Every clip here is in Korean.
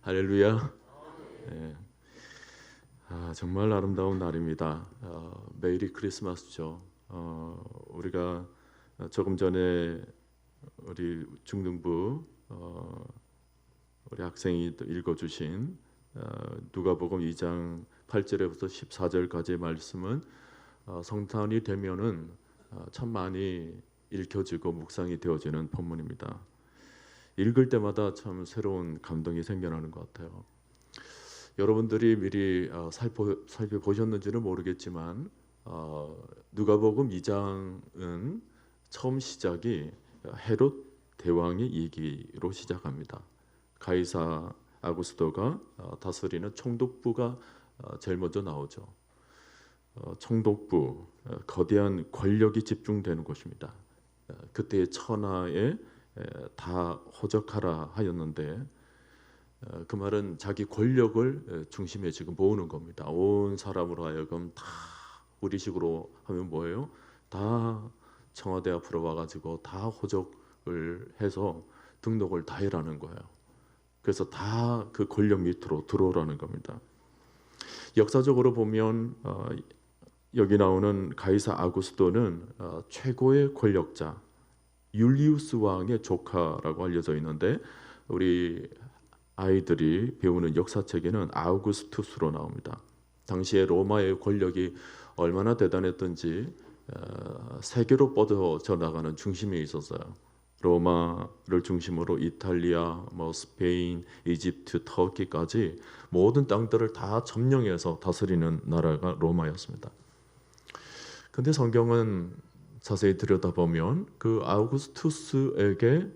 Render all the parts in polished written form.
할렐루야. 예. 정말 아름다운 날입니다. 메리 크리스마스죠. 우리가 조금 전에 우리 중등부 우리 학생이 또 읽어주신 누가복음 2장 8절에부터 14절까지의 말씀은 성탄이 되면은 참 많이 읽혀지고 묵상이 되어지는 본문입니다. 읽을 때마다 참 새로운 감동이 생겨나는 것 같아요. 여러분들이 미리 살펴보셨는지는 모르겠지만 누가복음 2장은 처음 시작이 헤롯 대왕의 얘기로 시작합니다. 가이사 아구스토가 다스리는 총독부가 제일 먼저 나오죠. 총독부, 거대한 권력이 집중되는 곳입니다. 그때의 천하에 다 호적하라 하였는데 그 말은 자기 권력을 중심에 지금 모으는 겁니다. 온 사람으로 하여금 다 우리식으로 하면 뭐예요? 다 청와대 앞으로 와가지고 다 호적을 해서 등록을 다 해라는 거예요. 그래서 다 그 권력 밑으로 들어오라는 겁니다. 역사적으로 보면 여기 나오는 가이사 아구스토는 최고의 권력자 율리우스 왕의 조카라고 알려져 있는데 우리 아이들이 배우는 역사책에는 아우구스투스로 나옵니다. 당시에 로마의 권력이 얼마나 대단했던지 세계로 뻗어져 나가는 중심에 있었어요. 로마를 중심으로 이탈리아, 스페인, 이집트, 터키까지 모든 땅들을 다 점령해서 다스리는 나라가 로마였습니다. 근데 성경은 자세히 들여다보면 그 아우구스투스에게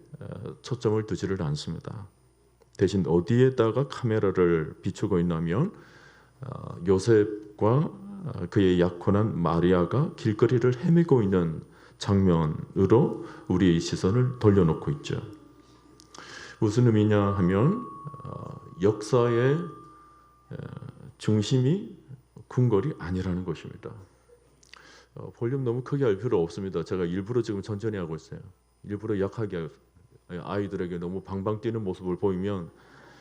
초점을 두지를 않습니다. 대신 어디에다가 카메라를 비추고 있냐면 요셉과 그의 약혼한 마리아가 길거리를 헤매고 있는 장면으로 우리의 시선을 돌려놓고 있죠. 무슨 의미냐 하면 역사의 중심이 궁궐이 아니라는 것입니다. 볼륨 너무 크게 할 필요 없습니다. 제가 일부러 지금 천천히 하고 있어요. 일부러 약하게 아이들에게 너무 방방 뛰는 모습을 보이면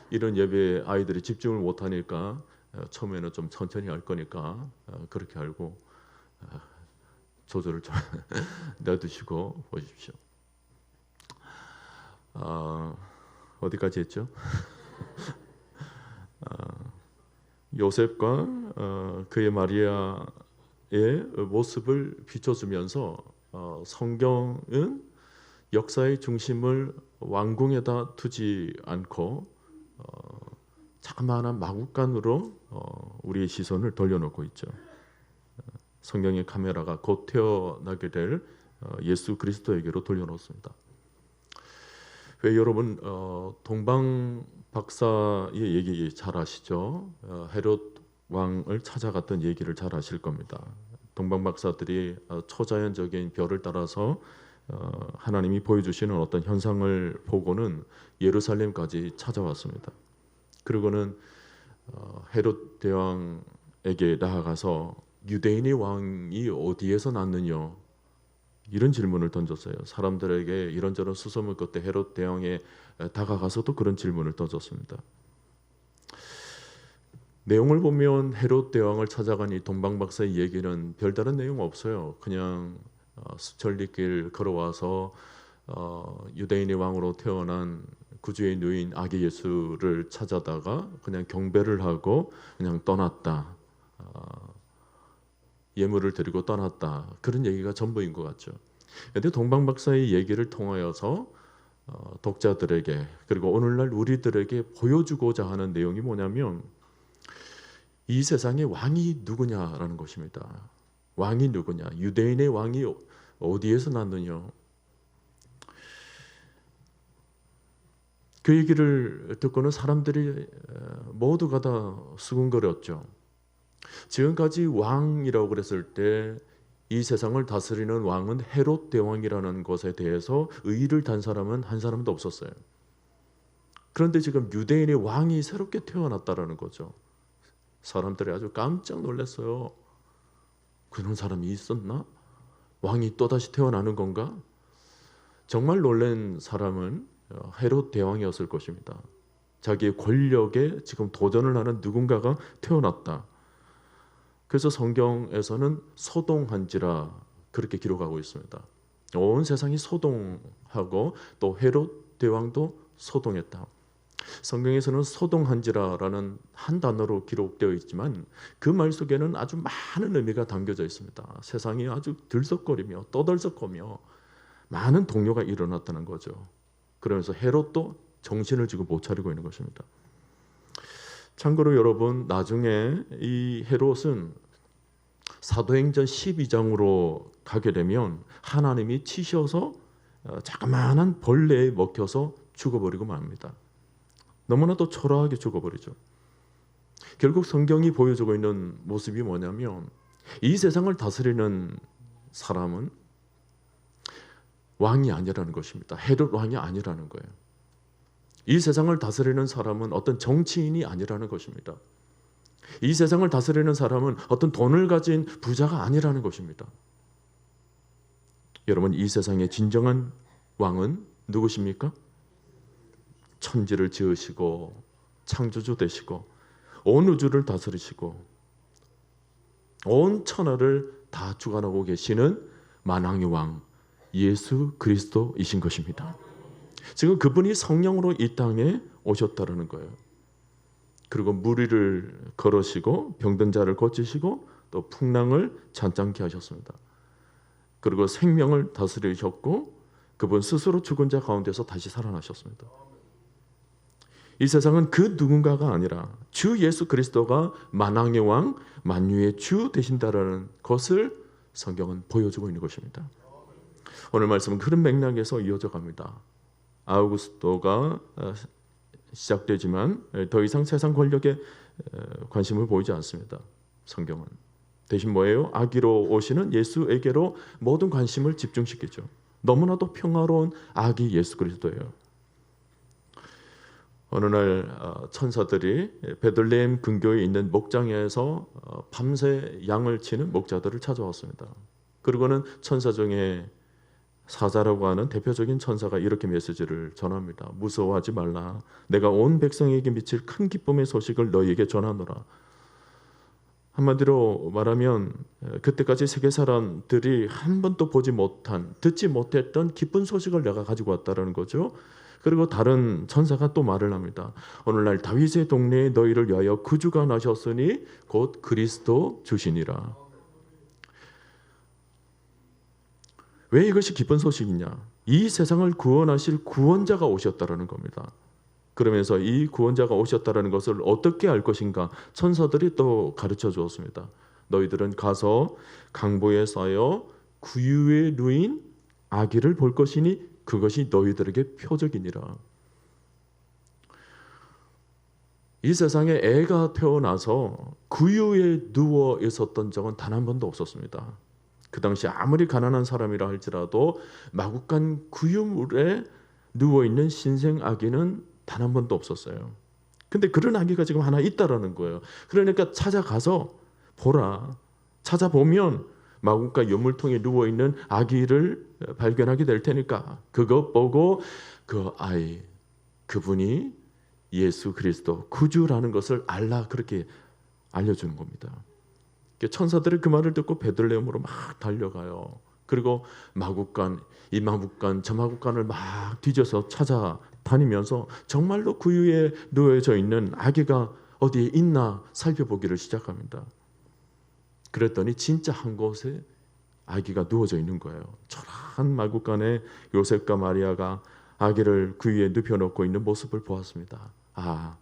이런 예배에 아이들이 집중을 못하니까 처음에는 좀 천천히 할 거니까 그렇게 알고 조절을 좀 놔두시고 보십시오. 어디까지 했죠? 요셉과 그의 마리아의 모습을 비춰주면서 성경은 역사의 중심을 왕궁에다 두지 않고 자그마한 마구간으로 우리의 시선을 돌려놓고 있죠. 성경의 카메라가 곧 태어나게 될 예수 그리스도에게로 돌려놓습니다. 왜 여러분 동방 박사의 얘기 잘 아시죠? 헤롯 왕을 찾아갔던 얘기를 잘 아실 겁니다. 동방 박사들이 초자연적인 별을 따라서 하나님이 보여주시는 어떤 현상을 보고는 예루살렘까지 찾아왔습니다. 그리고는 헤롯 대왕에게 나아가서 유대인의 왕이 어디에서 났느냐 이런 질문을 던졌어요. 사람들에게 이런저런 수소문 끝에 헤롯 대왕에 다가가서도 그런 질문을 던졌습니다. 내용을 보면 헤롯 대왕을 찾아간 이 동방 박사의 얘기는 별다른 내용 없어요. 그냥 수천리길 걸어와서 유대인의 왕으로 태어난 구주의 누인 아기 예수를 찾아다가 그냥 경배를 하고 그냥 떠났다. 예물을 드리고 떠났다. 그런 얘기가 전부인 것 같죠. 그런데 동방 박사의 얘기를 통하여서 독자들에게 그리고 오늘날 우리들에게 보여주고자 하는 내용이 뭐냐면 이 세상의 왕이 누구냐라는 것입니다. 왕이 누구냐? 유대인의 왕이 어디에서 났느냐? 그 얘기를 듣고는 사람들이 모두가 다 수군거렸죠. 지금까지 왕이라고 그랬을 때 이 세상을 다스리는 왕은 헤롯 대왕이라는 것에 대해서 의의를 단 사람은 한 사람도 없었어요. 그런데 지금 유대인의 왕이 새롭게 태어났다라는 거죠. 사람들이 아주 깜짝 놀랐어요. 그런 사람이 있었나? 왕이 또다시 태어나는 건가? 정말 놀란 사람은 헤롯 대왕이었을 것입니다. 자기의 권력에 지금 도전을 하는 누군가가 태어났다. 그래서 성경에서는 소동한지라 그렇게 기록하고 있습니다. 온 세상이 소동하고 또 헤롯 대왕도 소동했다. 성경에서는 소동한지라라는 한 단어로 기록되어 있지만 그 말 속에는 아주 많은 의미가 담겨져 있습니다. 세상이 아주 들썩거리며 떠들썩거며 많은 동요가 일어났다는 거죠. 그러면서 헤롯도 정신을 지금 못 차리고 있는 것입니다. 참고로 여러분, 나중에 이 헤롯은 사도행전 12장으로 가게 되면 하나님이 치셔서 자그마한 벌레에 먹혀서 죽어버리고 맙니다. 너무나도 초라하게 죽어버리죠. 결국 성경이 보여주고 있는 모습이 뭐냐면 이 세상을 다스리는 사람은 왕이 아니라는 것입니다. 헤롯 왕이 아니라는 거예요. 이 세상을 다스리는 사람은 어떤 정치인이 아니라는 것입니다. 이 세상을 다스리는 사람은 어떤 돈을 가진 부자가 아니라는 것입니다. 여러분, 이 세상의 진정한 왕은 누구십니까? 천지를 지으시고 창조주 되시고 온 우주를 다스리시고 온 천하를 다 주관하고 계시는 만왕의 왕 예수 그리스도이신 것입니다. 지금 그분이 성령으로 이 땅에 오셨다는 거예요. 그리고 무리를 걸으시고 병든 자를 고치시고 또 풍랑을 잔잔케 하셨습니다. 그리고 생명을 다스리셨고 그분 스스로 죽은 자 가운데서 다시 살아나셨습니다. 이 세상은 그 누군가가 아니라 주 예수 그리스도가 만왕의 왕 만유의 주 되신다라는 것을 성경은 보여주고 있는 것입니다. 오늘 말씀은 그런 맥락에서 이어져 갑니다. 아우구스토가 시작되지만 더 이상 세상 권력에 관심을 보이지 않습니다. 성경은 대신 뭐예요? 아기로 오시는 예수에게로 모든 관심을 집중시키죠. 너무나도 평화로운 아기 예수 그리스도예요. 어느 날 천사들이 베들레헴 근교에 있는 목장에서 밤새 양을 치는 목자들을 찾아왔습니다. 그리고는 천사 중에 사자라고 하는 대표적인 천사가 이렇게 메시지를 전합니다. 무서워하지 말라. 내가 온 백성에게 미칠 큰 기쁨의 소식을 너희에게 전하노라. 한마디로 말하면 그때까지 세계 사람들이 한 번도 보지 못한, 듣지 못했던 기쁜 소식을 내가 가지고 왔다는 거죠. 그리고 다른 천사가 또 말을 합니다. 오늘날 다윗의 동네에 너희를 위하여 구주가 나셨으니 곧 그리스도 주시니라. 왜 이것이 기쁜 소식이냐? 이 세상을 구원하실 구원자가 오셨다라는 겁니다. 그러면서 이 구원자가 오셨다라는 것을 어떻게 알 것인가? 천사들이 또 가르쳐 주었습니다. 너희들은 가서 강보에 쌓여 구유에 누인 아기를 볼 것이니 그것이 너희들에게 표적이니라. 이 세상에 애가 태어나서 구유에 누워 있었던 적은 단 한 번도 없었습니다. 그 당시 아무리 가난한 사람이라 할지라도 마구간 구유물에 누워있는 신생 아기는 단 한 번도 없었어요. 근데 그런 아기가 지금 하나 있다라는 거예요. 그러니까 찾아가서 보라. 찾아보면 마구간 유물통에 누워있는 아기를 발견하게 될 테니까 그것 보고 그 아이, 그분이 예수 그리스도 구주라는 것을 알라, 그렇게 알려주는 겁니다. 천사들이 그 말을 듣고 베들레헴으로 막 달려가요. 그리고 마구간, 이 마구간, 저 마구간을 막 뒤져서 찾아다니면서 정말로 구유에 누워져 있는 아기가 어디에 있나 살펴보기를 시작합니다. 그랬더니 진짜 한 곳에 아기가 누워져 있는 거예요. 초라한 마구간에 요셉과 마리아가 아기를 구유에 눕혀놓고 있는 모습을 보았습니다. 아,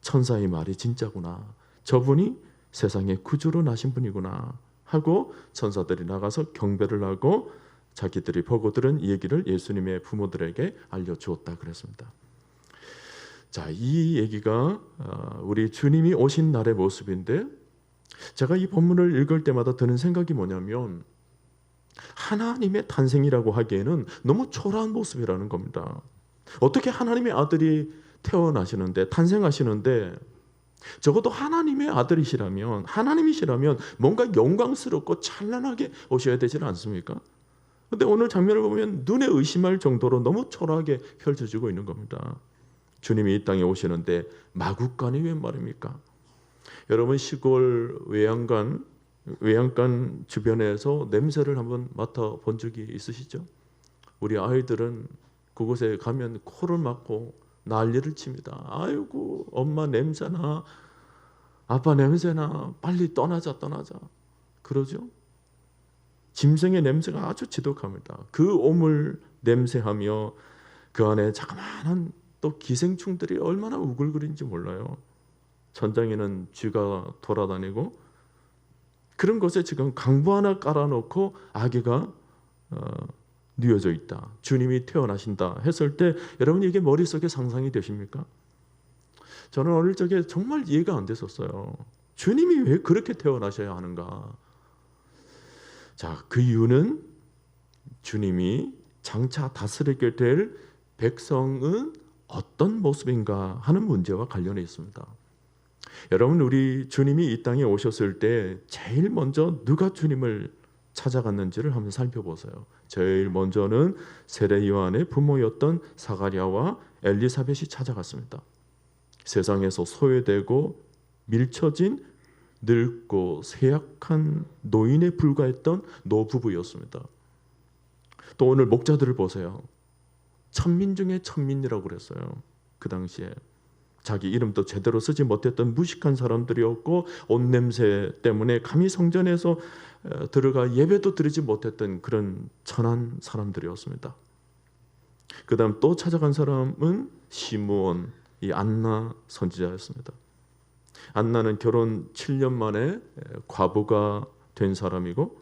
천사의 말이 진짜구나. 저분이 세상의 구주로 나신 분이구나 하고 천사들이 나가서 경배를 하고 자기들이 보고 들은 이 얘기를 예수님의 부모들에게 알려주었다 그랬습니다. 자, 이 얘기가 우리 주님이 오신 날의 모습인데, 제가 이 본문을 읽을 때마다 드는 생각이 뭐냐면 하나님의 탄생이라고 하기에는 너무 초라한 모습이라는 겁니다. 어떻게 하나님의 아들이 태어나시는데, 탄생하시는데, 적어도 하나님의 아들이시라면, 하나님이시라면 뭔가 영광스럽고 찬란하게 오셔야 되지 않습니까? 그런데 오늘 장면을 보면 눈에 의심할 정도로 너무 초라하게 펼쳐지고 있는 겁니다. 주님이 이 땅에 오시는데 마구간이 웬 말입니까? 여러분 시골 외양간 주변에서 냄새를 한번 맡아본 적이 있으시죠? 우리 아이들은 그곳에 가면 코를 막고 난리를 칩니다. 아이고 엄마 냄새나, 아빠 냄새나, 빨리 떠나자 그러죠. 짐승의 냄새가 아주 지독합니다. 그 오물 냄새하며 그 안에 자그마한 또 기생충들이 얼마나 우글거리는지 몰라요. 천장에는 쥐가 돌아다니고 그런 곳에 지금 강부 하나 깔아놓고 아기가 뉘어져 있다. 주님이 태어나신다 했을 때 여러분 이게 머릿속에 상상이 되십니까? 저는 어릴 적에 정말 이해가 안 됐었어요. 주님이 왜 그렇게 태어나셔야 하는가? 자, 그 이유는 주님이 장차 다스리게 될 백성은 어떤 모습인가 하는 문제와 관련해 있습니다. 여러분 우리 주님이 이 땅에 오셨을 때 제일 먼저 누가 주님을 찾아갔는지를 한번 살펴보세요. 제일 먼저는 세례 요한의 부모였던 사가랴와 엘리사벳이 찾아갔습니다. 세상에서 소외되고 밀쳐진 늙고 쇠약한 노인에 불과했던 노부부였습니다. 또 오늘 목자들을 보세요. 천민 중에 천민이라고 그랬어요. 그 당시에 자기 이름도 제대로 쓰지 못했던 무식한 사람들이었고 옷 냄새 때문에 감히 성전에서 들어가 예배도 드리지 못했던 그런 천한 사람들이었습니다. 그 다음 또 찾아간 사람은 시므온, 이 안나 선지자였습니다. 안나는 결혼 7년 만에 과부가 된 사람이고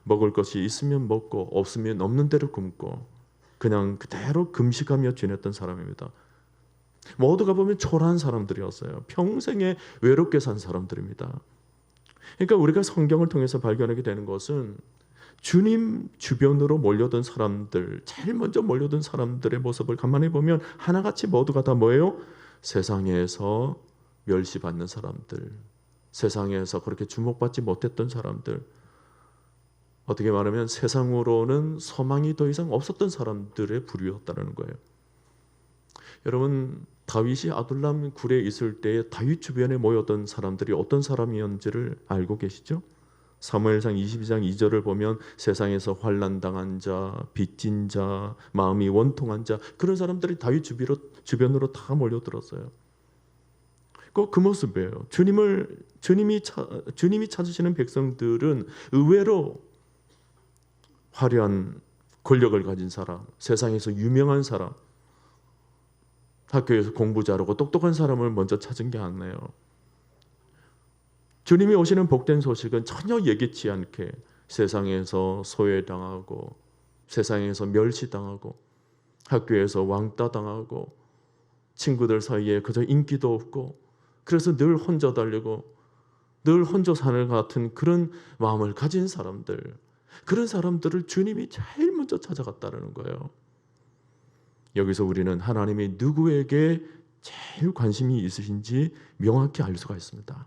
먹을 것이 있으면 먹고 없으면 없는 대로 굶고 그냥 그대로 금식하며 지냈던 사람입니다. 모두가 보면 초라한 사람들이었어요. 평생에 외롭게 산 사람들입니다. 그러니까 우리가 성경을 통해서 발견하게 되는 것은 주님 주변으로 몰려든 사람들, 제일 먼저 몰려든 사람들의 모습을 가만히 보면 하나같이 모두가 다 뭐예요? 세상에서 멸시받는 사람들, 세상에서 그렇게 주목받지 못했던 사람들, 어떻게 말하면 세상으로는 소망이 더 이상 없었던 사람들의 부류였다는 거예요. 여러분 다윗이 아둘람 굴에 있을 때에 다윗 주변에 모였던 사람들이 어떤 사람이었는지를 알고 계시죠? 사무엘상 22장 2절을 보면 세상에서 환난당한 자, 빚진 자, 마음이 원통한 자, 그런 사람들이 다윗 주변으로 다 몰려들었어요. 꼭 그 모습이에요. 주님이 찾으시는 백성들은 의외로 화려한 권력을 가진 사람, 세상에서 유명한 사람, 학교에서 공부 잘하고 똑똑한 사람을 먼저 찾은 게 아니에요. 주님이 오시는 복된 소식은 전혀 예기치 않게 세상에서 소외당하고 세상에서 멸시당하고 학교에서 왕따당하고 친구들 사이에 그저 인기도 없고 그래서 늘 혼자 달리고 늘 혼자 사는 같은 그런 마음을 가진 사람들, 그런 사람들을 주님이 제일 먼저 찾아갔다는 거예요. 여기서 우리는 하나님이 누구에게 제일 관심이 있으신지 명확히 알 수가 있습니다.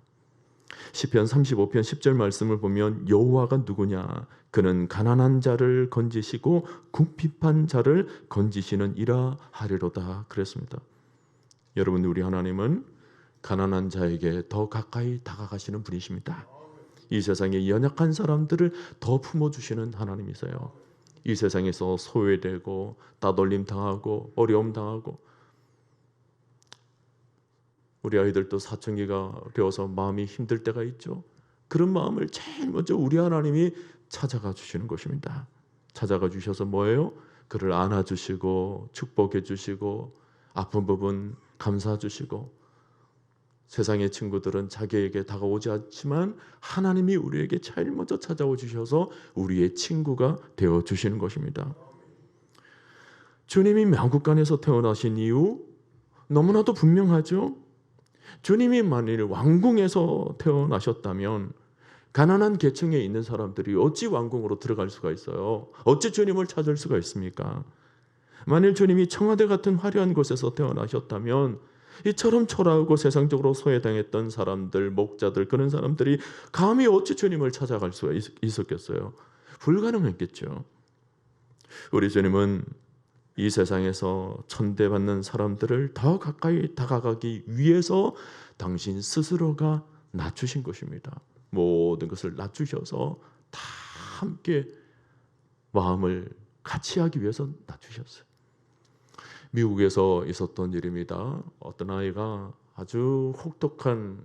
시편 35편 10절 말씀을 보면 여호와가 누구냐? 그는 가난한 자를 건지시고 궁핍한 자를 건지시는 이라 하리로다 그랬습니다. 여러분 우리 하나님은 가난한 자에게 더 가까이 다가가시는 분이십니다. 이 세상의 연약한 사람들을 더 품어주시는 하나님이세요. 이 세상에서 소외되고 따돌림 당하고 어려움 당하고 우리 아이들도 사춘기가 되어서 마음이 힘들 때가 있죠. 그런 마음을 제일 먼저 우리 하나님이 찾아가 주시는 것입니다. 찾아가 주셔서 뭐예요? 그를 안아주시고 축복해 주시고 아픈 부분 감사해 주시고 세상의 친구들은 자기에게 다가오지 않지만 하나님이 우리에게 제일 먼저 찾아와 주셔서 우리의 친구가 되어 주시는 것입니다. 주님이 마구간에서 태어나신 이유 너무나도 분명하죠. 주님이 만일 왕궁에서 태어나셨다면 가난한 계층에 있는 사람들이 어찌 왕궁으로 들어갈 수가 있어요? 어찌 주님을 찾을 수가 있습니까? 만일 주님이 청와대 같은 화려한 곳에서 태어나셨다면 이처럼 초라하고 세상적으로 소외당했던 사람들, 목자들, 그런 사람들이 감히 어찌 주님을 찾아갈 수가 있었겠어요? 불가능했겠죠. 우리 주님은 이 세상에서 천대받는 사람들을 더 가까이 다가가기 위해서 당신 스스로가 낮추신 것입니다. 모든 것을 낮추셔서 다 함께 마음을 같이 하기 위해서 낮추셨어요. 미국에서 있었던 일입니다. 어떤 아이가 아주 혹독한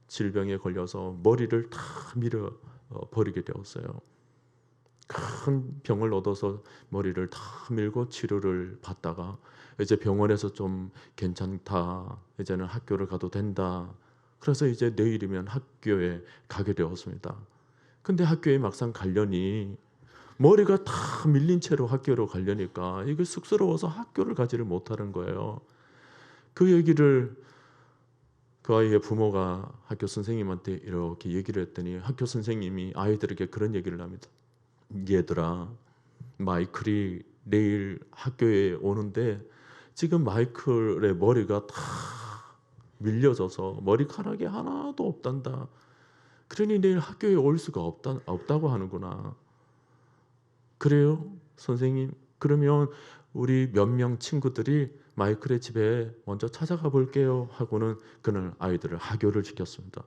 질병에 걸려서 머리를 다 밀어 버리게 되었어요. 큰 병을 얻어서 머리를 다 밀고 치료를 받다가 이제 병원에서 좀 괜찮다, 이제는 학교를 가도 된다. 그래서 이제 내일이면 학교에 가게 되었습니다. 근데 학교에 막상 가려니 머리가 다 밀린 채로 학교로 가려니까 이게 쑥스러워서 학교를 가지를 못하는 거예요. 그 얘기를 그 아이의 부모가 학교 선생님한테 이렇게 얘기를 했더니 학교 선생님이 아이들에게 그런 얘기를 합니다. 얘들아, 마이클이 내일 학교에 오는데 지금 마이클의 머리가 다 밀려져서 머리카락이 하나도 없단다. 그러니 내일 학교에 올 수가 없다고 하는구나. 그래요, 선생님? 그러면 우리 몇 명 친구들이 마이클의 집에 먼저 찾아가 볼게요 하고는 그날 아이들을 하교를 시켰습니다.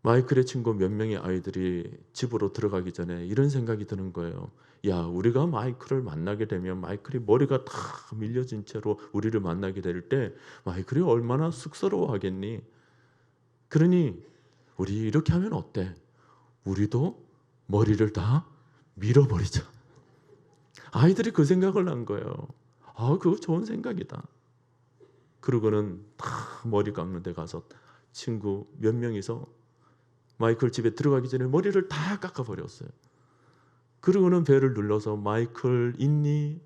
마이클의 친구 몇 명의 아이들이 집으로 들어가기 전에 이런 생각이 드는 거예요. 야, 우리가 마이클을 만나게 되면 마이클이 머리가 다 밀려진 채로 우리를 만나게 될 때 마이클이 얼마나 쑥스러워하겠니? 그러니 우리 이렇게 하면 어때? 우리도 머리를 다 밀어버리자. 아이들이 그 생각을 한 거예요. 아, 그거 좋은 생각이다. 그러고는 다 머리 깎는 데 가서 친구 몇 명이서 마이클 집에 들어가기 전에 머리를 다 깎아버렸어요. 그러고는 배를 눌러서 마이클 있니?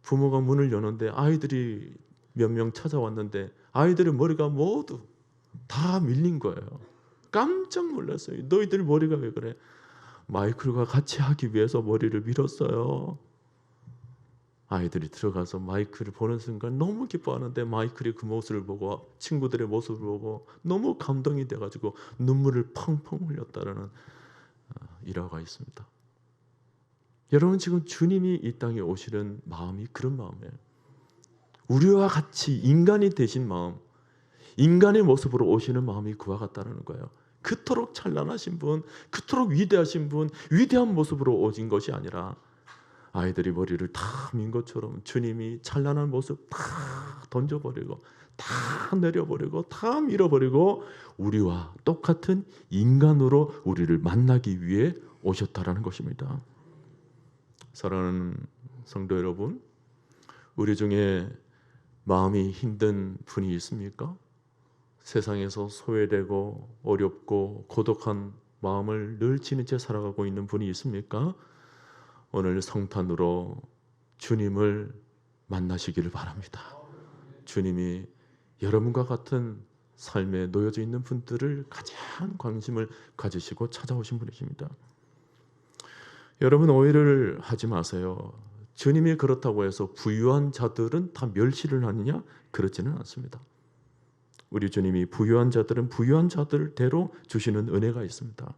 부모가 문을 여는데 아이들이 몇 명 찾아왔는데 아이들의 머리가 모두 다 밀린 거예요. 깜짝 놀랐어요. 너희들 머리가 왜 그래? 마이클과 같이 하기 위해서 머리를 밀었어요. 아이들이 들어가서 마이클을 보는 순간 너무 기뻐하는데 마이클이 그 모습을 보고 친구들의 모습을 보고 너무 감동이 돼가지고 눈물을 펑펑 흘렸다라는 일화가 있습니다. 여러분, 지금 주님이 이 땅에 오시는 마음이 그런 마음이에요. 우리와 같이 인간이 되신 마음, 인간의 모습으로 오시는 마음이 그와 같다는 거예요. 그토록 찬란하신 분, 그토록 위대하신 분, 위대한 모습으로 오신 것이 아니라 아이들이 머리를 다 민 것처럼 주님이 찬란한 모습 다 던져버리고 다 내려버리고 다 밀어버리고 우리와 똑같은 인간으로 우리를 만나기 위해 오셨다라는 것입니다. 사랑하는 성도 여러분, 우리 중에 마음이 힘든 분이 있습니까? 세상에서 소외되고 어렵고 고독한 마음을 늘 지닌 채 살아가고 있는 분이 있습니까? 오늘 성탄으로 주님을 만나시기를 바랍니다. 주님이 여러분과 같은 삶에 놓여져 있는 분들을 가장 관심을 가지시고 찾아오신 분이십니다. 여러분, 오해를 하지 마세요. 주님이 그렇다고 해서 부유한 자들은 다 멸시를 하느냐? 그렇지는 않습니다. 우리 주님이 부유한 자들은 부유한 자들대로 주시는 은혜가 있습니다.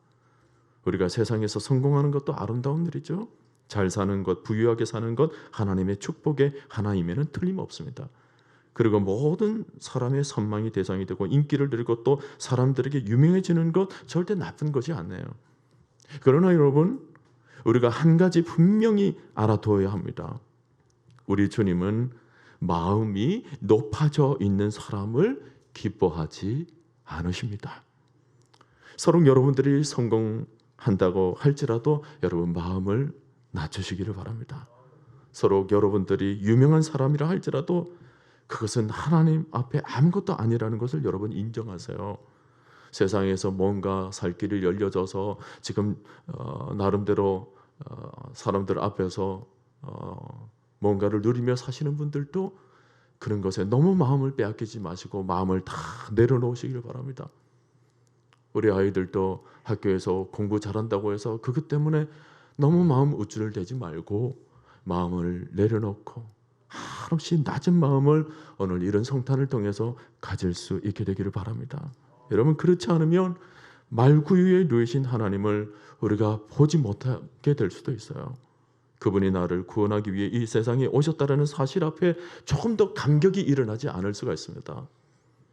우리가 세상에서 성공하는 것도 아름다운 일이죠. 잘 사는 것, 부유하게 사는 것, 하나님의 축복의 하나임에는 틀림없습니다. 그리고 모든 사람의 선망이 대상이 되고 인기를 누리고 또 사람들에게 유명해지는 것 절대 나쁜 것이 아니에요. 그러나 여러분, 우리가 한 가지 분명히 알아두어야 합니다. 우리 주님은 마음이 높아져 있는 사람을 기뻐하지 않으십니다. 서로 여러분들이 성공한다고 할지라도 여러분 마음을 낮추시기를 바랍니다. 서로 여러분들이 유명한 사람이라 할지라도 그것은 하나님 앞에 아무것도 아니라는 것을 여러분 인정하세요. 세상에서 뭔가 살 길이 열려져서 지금 나름대로 사람들 앞에서 뭔가를 누리며 사시는 분들도 그런 것에 너무 마음을 빼앗기지 마시고 마음을 다 내려놓으시기를 바랍니다. 우리 아이들도 학교에서 공부 잘한다고 해서 그것 때문에 너무 마음 우쭐대지 말고 마음을 내려놓고 한없이 낮은 마음을 오늘 이런 성탄을 통해서 가질 수 있게 되기를 바랍니다. 여러분, 그렇지 않으면 말구유에 누이신 하나님을 우리가 보지 못하게 될 수도 있어요. 그분이 나를 구원하기 위해 이 세상에 오셨다라는 사실 앞에 조금 더 감격이 일어나지 않을 수가 있습니다.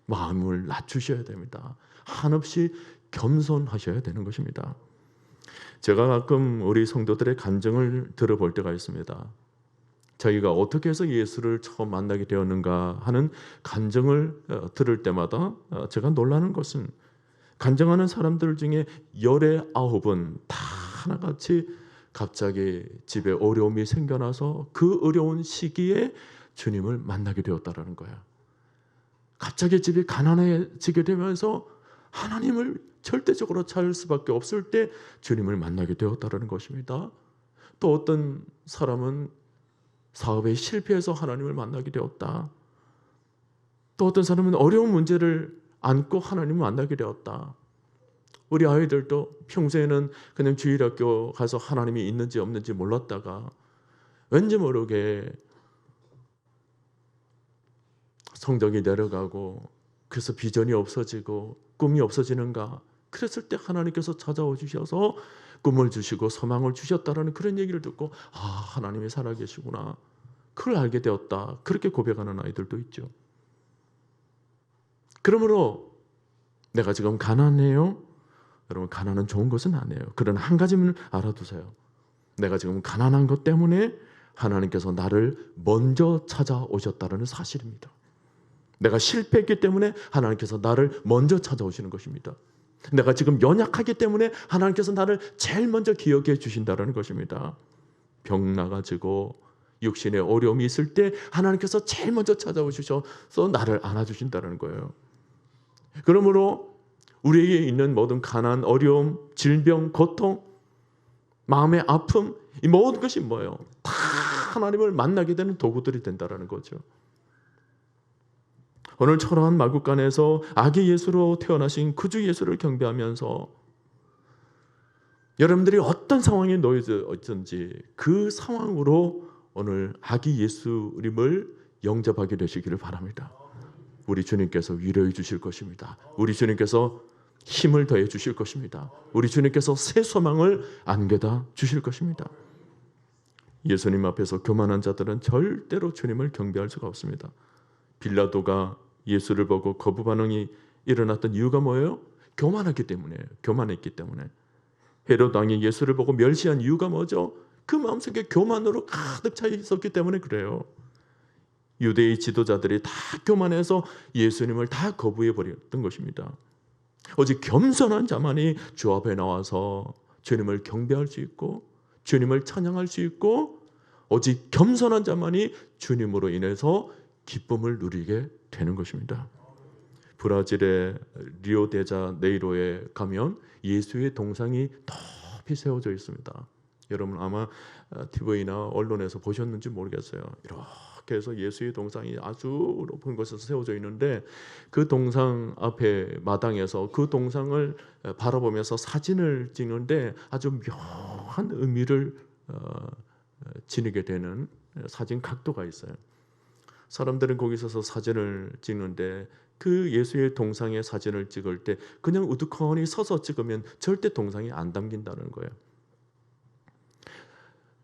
마음을 낮추셔야 됩니다. 한없이 겸손하셔야 되는 것입니다. 제가 가끔 우리 성도들의 간증을 들어볼 때가 있습니다. 자기가 어떻게 해서 예수를 처음 만나게 되었는가 하는 간증을 들을 때마다 제가 놀라는 것은, 간증하는 사람들 중에 19은 다 하나같이 갑자기 집에 어려움이 생겨나서 그 어려운 시기에 주님을 만나게 되었다는 거예요. 갑자기 집이 가난해지게 되면서 하나님을 절대적으로 찾을 수밖에 없을 때 주님을 만나게 되었다는 것입니다. 또 어떤 사람은 사업에 실패해서 하나님을 만나게 되었다. 또 어떤 사람은 어려운 문제를 안고 하나님을 만나게 되었다. 우리 아이들도 평소에는 그냥 주일학교 가서 하나님이 있는지 없는지 몰랐다가 왠지 모르게 성적이 내려가고 그래서 비전이 없어지고 꿈이 없어지는가, 그랬을 때 하나님께서 찾아와 주셔서 꿈을 주시고 소망을 주셨다라는 그런 얘기를 듣고, 아, 하나님이 살아계시구나, 그걸 알게 되었다, 그렇게 고백하는 아이들도 있죠. 그러므로 내가 지금 가난해요? 여러분, 가난은 좋은 것은 아니에요. 그러나 한 가지는 알아두세요. 내가 지금 가난한 것 때문에 하나님께서 나를 먼저 찾아오셨다는 사실입니다. 내가 실패했기 때문에 하나님께서 나를 먼저 찾아오시는 것입니다. 내가 지금 연약하기 때문에 하나님께서 나를 제일 먼저 기억해 주신다는 것입니다. 병 나가지고 육신에 어려움이 있을 때 하나님께서 제일 먼저 찾아오셔서 나를 안아주신다는 거예요. 그러므로 우리에게 있는 모든 가난, 어려움, 질병, 고통, 마음의 아픔, 이 모든 것이 뭐예요? 다 하나님을 만나게 되는 도구들이 된다는 거죠. 오늘 초라한 마국간에서 아기 예수로 태어나신 구주 예수를 경배하면서 여러분들이 어떤 상황에 놓여져 있든지 그 상황으로 오늘 아기 예수님을 영접하게 되시기를 바랍니다. 우리 주님께서 위로해 주실 것입니다. 우리 주님께서 힘을 더해 주실 것입니다. 우리 주님께서 새 소망을 안겨다 주실 것입니다. 예수님 앞에서 교만한 자들은 절대로 주님을 경배할 수가 없습니다. 빌라도가 예수를 보고 거부 반응이 일어났던 이유가 뭐예요? 교만했기 때문이에요. 교만했기 때문에. 헤롯 왕이 예수를 보고 멸시한 이유가 뭐죠? 그 마음속에 교만으로 가득 차 있었기 때문에 그래요. 유대의 지도자들이 다 교만해서 예수님을 다 거부해 버렸던 것입니다. 오직 겸손한 자만이 주 앞에 나와서 주님을 경배할 수 있고 주님을 찬양할 수 있고, 오직 겸손한 자만이 주님으로 인해서 기쁨을 누리게 되는 것입니다. 브라질의 리오데자네이로에 가면 예수의 동상이 높이 세워져 있습니다. 여러분 아마 TV나 언론에서 보셨는지 모르겠어요. 이렇게 해서 예수의 동상이 아주 높은 곳에서 세워져 있는데, 그 동상 앞에 마당에서 그 동상을 바라보면서 사진을 찍는데 아주 묘한 의미를 지니게 되는 사진 각도가 있어요. 사람들은 거기 서서 사진을 찍는데 그 예수의 동상의 사진을 찍을 때 그냥 우두커니 서서 찍으면 절대 동상이 안 담긴다는 거예요.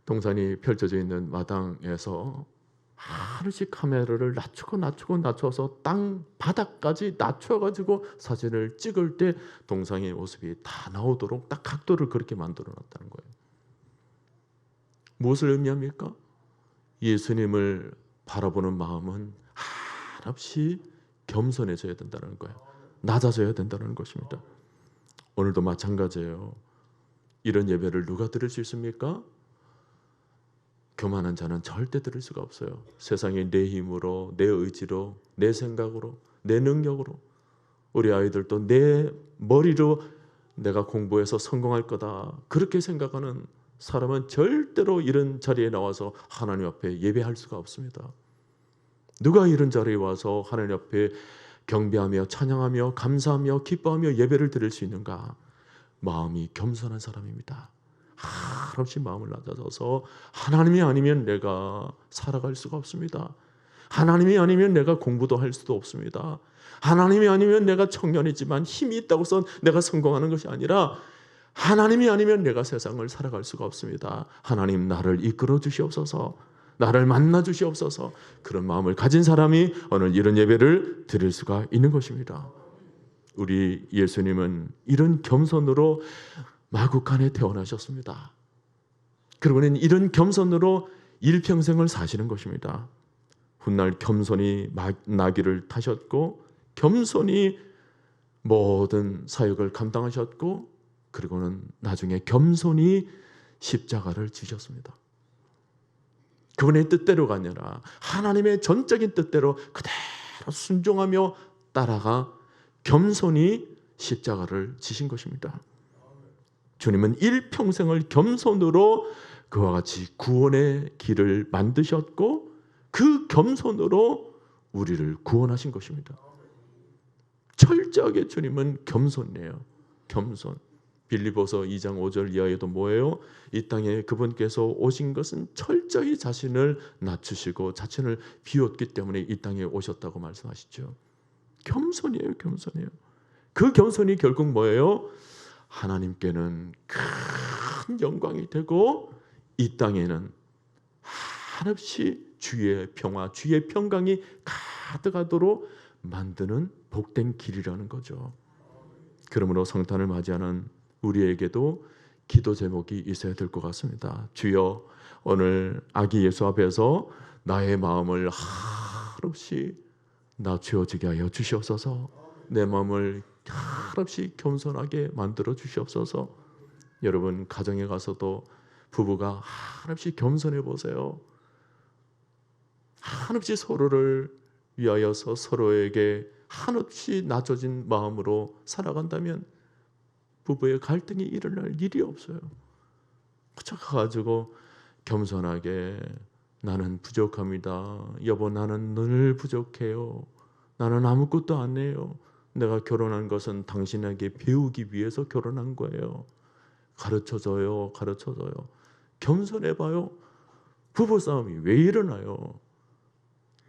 동상이 펼쳐져 있는 마당에서 하루씩 카메라를 낮춰서 땅 바닥까지 낮춰가지고 사진을 찍을 때 동상의 모습이 다 나오도록 딱 각도를 그렇게 만들어 놨다는 거예요. 무엇을 의미합니까? 예수님을 바라보는 마음은 한없이 겸손해져야 된다는 거예요. 낮아져야 된다는 것입니다. 오늘도 마찬가지예요. 이런 예배를 누가 들을 수 있습니까? 교만한 자는 절대 들을 수가 없어요. 세상에 내 힘으로, 내 의지로, 내 생각으로, 내 능력으로, 우리 아이들도 내 머리로 내가 공부해서 성공할 거다, 그렇게 생각하는 사람은 절대로 이런 자리에 나와서 하나님 앞에 예배할 수가 없습니다. 누가 이런 자리에 와서 하나님 앞에 경배하며 찬양하며 감사하며 기뻐하며 예배를 드릴 수 있는가? 마음이 겸손한 사람입니다. 한없이 마음을 낮아져서 하나님이 아니면 내가 살아갈 수가 없습니다. 하나님이 아니면 내가 공부도 할 수도 없습니다. 하나님이 아니면 내가 청년이지만 힘이 있다고 해서 내가 성공하는 것이 아니라 하나님이 아니면 내가 세상을 살아갈 수가 없습니다. 하나님 나를 이끌어 주시옵소서. 나를 만나 주시옵소서. 그런 마음을 가진 사람이 오늘 이런 예배를 드릴 수가 있는 것입니다. 우리 예수님은 이런 겸손으로 마구간에 태어나셨습니다. 그리고는 이런 겸손으로 일평생을 사시는 것입니다. 훗날 겸손히 나귀를 타셨고 겸손히 모든 사역을 감당하셨고 그리고는 나중에 겸손히 십자가를 지셨습니다. 그분의 뜻대로가 아니라 하나님의 전적인 뜻대로 그대로 순종하며 따라가 겸손히 십자가를 지신 것입니다. 주님은 일평생을 겸손으로 그와 같이 구원의 길을 만드셨고 그 겸손으로 우리를 구원하신 것입니다. 철저하게 주님은 겸손이에요. 겸손. 빌립보서 2장 5절 이하에도 뭐예요? 이 땅에 그분께서 오신 것은 철저히 자신을 낮추시고 자신을 비웠기 때문에 이 땅에 오셨다고 말씀하시죠. 겸손이에요. 겸손이에요. 그 겸손이 결국 뭐예요? 하나님께는 큰 영광이 되고 이 땅에는 한없이 주의 평화, 주의 평강이 가득하도록 만드는 복된 길이라는 거죠. 그러므로 성탄을 맞이하는 우리에게도 기도 제목이 있어야 될 것 같습니다. 주여, 오늘 아기 예수 앞에서 나의 마음을 한없이 낮추어지게 하여 주시옵소서. 내 마음을 한없이 겸손하게 만들어 주시옵소서. 여러분 가정에 가서도 부부가 한없이 겸손해 보세요. 한없이 서로를 위하여서 서로에게 한없이 낮춰진 마음으로 살아간다면 부부의 갈등이 일어날 일이 없어요. 그저 가지고 겸손하게 나는 부족합니다. 여보 나는 늘 부족해요. 나는 아무것도 안 해요. 내가 결혼한 것은 당신에게 배우기 위해서 결혼한 거예요. 가르쳐줘요. 가르쳐줘요. 겸손해봐요. 부부싸움이 왜 일어나요?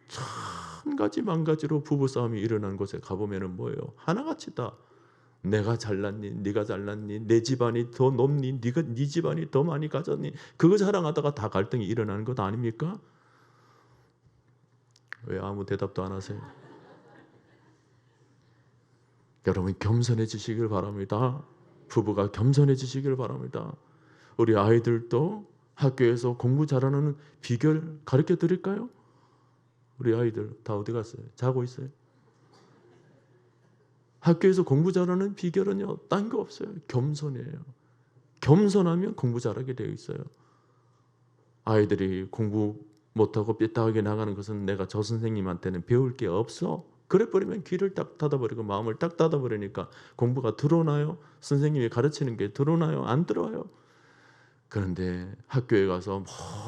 천 가지 만 가지로 부부싸움이 일어난 곳에 가보면 뭐예요? 하나같이 다 내가 잘났니? 네가 잘났니? 내 집안이 더 높니? 네 집안이 더 많이 가졌니? 그거 자랑하다가 다 갈등이 일어나는 것 아닙니까? 왜 아무 대답도 안 하세요? 여러분 겸손해지시길 바랍니다. 부부가 겸손해지시길 바랍니다. 우리 아이들도 학교에서 공부 잘하는 비결 가르쳐 드릴까요? 우리 아이들 다 어디 갔어요? 자고 있어요? 학교에서 공부 잘하는 비결은요, 딴 거 없어요. 겸손이에요. 겸손하면 공부 잘하게 되어 있어요. 아이들이 공부 못하고 삐딱하게 나가는 것은 내가 저 선생님한테는 배울 게 없어. 그래 버리면 귀를 딱 닫아버리고 마음을 딱 닫아버리니까 공부가 들어오나요? 선생님이 가르치는 게 들어오나요? 안 들어와요. 그런데 학교에 가서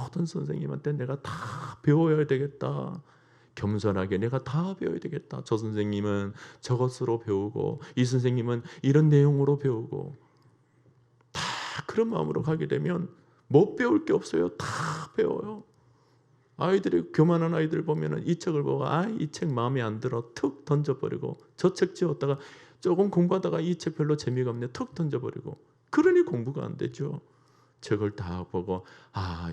모든 선생님한테 내가 다 배워야 되겠다. 겸손하게 내가 다 배워야 되겠다. 저 선생님은 저것으로 배우고 이 선생님은 이런 내용으로 배우고 다 그런 마음으로 가게 되면 못 배울 게 없어요. 다 배워요. 아이들이 교만한 아이들 보면은 이 책을 보고 이 책 마음에 안 들어 툭 던져버리고 저 책 지웠다가 조금 공부하다가 이 책 별로 재미가 없네 툭 던져버리고 그러니 공부가 안 되죠. 책을 다 보고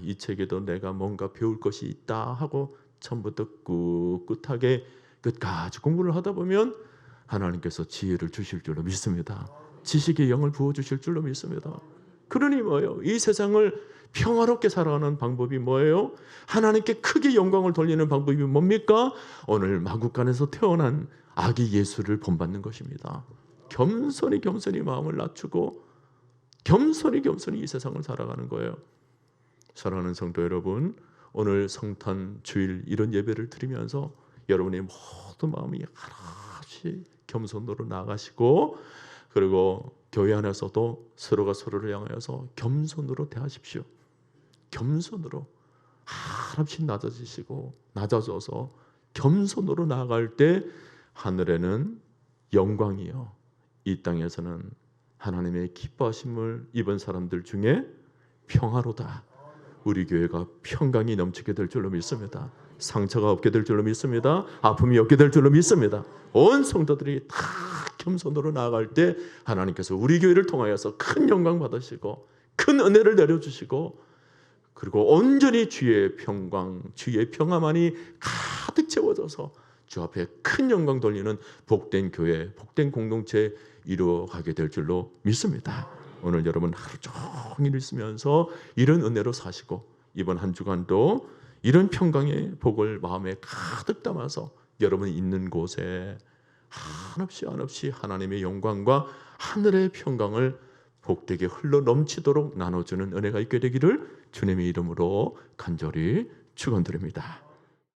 이 책에도 내가 뭔가 배울 것이 있다 하고 처음부터 꿋꿋하게 끝까지 공부를 하다 보면 하나님께서 지혜를 주실 줄로 믿습니다. 지식의 영을 부어주실 줄로 믿습니다. 그러니 뭐예요? 이 세상을 평화롭게 살아가는 방법이 뭐예요? 하나님께 크게 영광을 돌리는 방법이 뭡니까? 오늘 마구간에서 태어난 아기 예수를 본받는 것입니다. 겸손히 마음을 낮추고 겸손히 이 세상을 살아가는 거예요. 사랑하는 성도 여러분, 오늘 성탄 주일 이런 예배를 드리면서 여러분의 모든 마음이 하나씩 겸손으로 나가시고 그리고 교회 안에서도 서로가 서로를 향하여서 겸손으로 대하십시오. 겸손으로 하나씩 낮아져서 겸손으로 나아갈 때 하늘에는 영광이요, 이 땅에서는 하나님의 기뻐하심을 입은 사람들 중에 평화로다. 우리 교회가 평강이 넘치게 될 줄로 믿습니다. 상처가 없게 될 줄로 믿습니다. 아픔이 없게 될 줄로 믿습니다. 온 성도들이 다 겸손으로 나아갈 때 하나님께서 우리 교회를 통하여서 큰 영광 받으시고 큰 은혜를 내려주시고 그리고 온전히 주의 평강, 주의 평화만이 가득 채워져서 주 앞에 큰 영광 돌리는 복된 교회, 복된 공동체 이루어가게 될 줄로 믿습니다. 오늘 여러분 하루 종일 있으면서 이런 은혜로 사시고 이번 한 주간도 이런 평강의 복을 마음에 가득 담아서 여러분이 있는 곳에 한없이 하나님의 영광과 하늘의 평강을 복되게 흘러 넘치도록 나눠주는 은혜가 있게 되기를 주님의 이름으로 간절히 축원드립니다.